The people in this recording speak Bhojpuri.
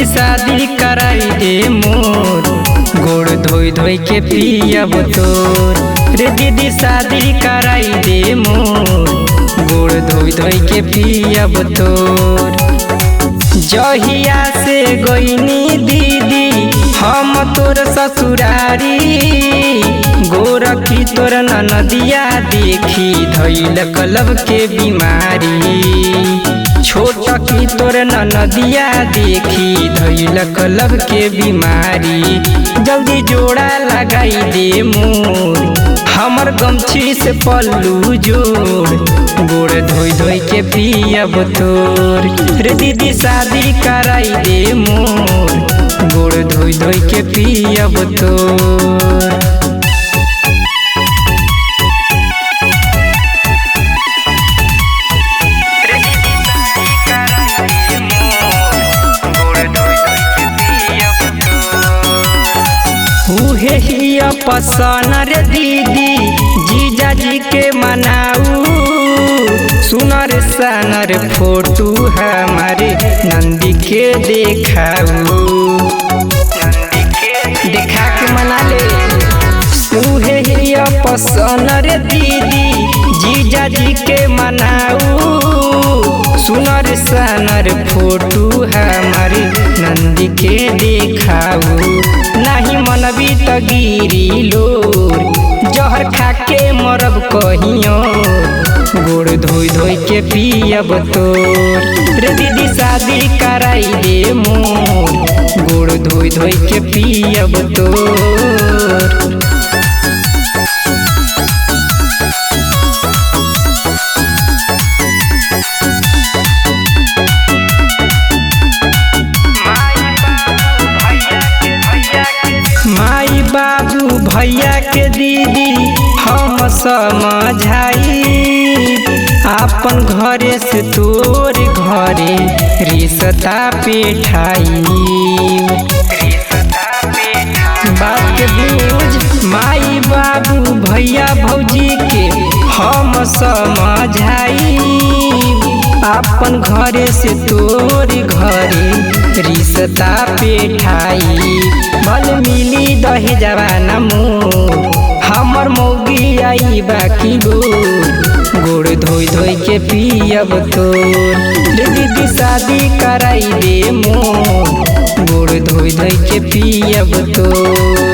दीदी शादी कराई दे मोर, गोड़ धोई धोई के पियब तोर। रे दीदी शादी कराई दे मोर, गोड़ धोई धोई के पियब तोर। जहिया से गईनी दीदी हम तोर ससुरारी, गोरखी तोर ननदिया देखी धइल कलब के बीमारी। छोट की तोर ननदिया देखी धइल कलब के बीमारी। जल्दी जोड़ा लगाई दे मोर, हमर गमछी से पल्लू जोड़, गोड़ धोई धोई के पियब तोर। रे दीदी शादी कराई दे मोर, गोड़ धोई धोई के पियब तोर। उहे हिया पसंद रे दीदी जीजा जी के मनाऊ। सुनर सनर फोटो हमारे नंदी के देखाऊ, देखा के मना ले। उहे हिया पसंद रे दीदी जीजा जी के मनाऊ। सुनर सनर फोटो हमारे नंदी के देखाऊ। नहीं मनबी त गिरी लोर, जहर खा के मरब कहियो, गोड़ धोई धोई के पियब तोर। रे दीदी शादी कराई दे मोर, गोड़ धोई धोई के पियब तोर। माई बाबू भैया के दीदी हम समझाई, आपन घरे से तोर घरे रिश्ता पेठाई। बात के बूझ माई बाबू भैया भौजी के हम समझाई, आपन घरे से तोर घरे रिश्ता पेठाई। भल मिली दहे जवाना मोर, हमर मौगी आई बाकी गोड़ धोई धोई के पियब तोर। रे दीदी शादी कराई दे मोर, गोड़ धोई धोई के पियब तोर।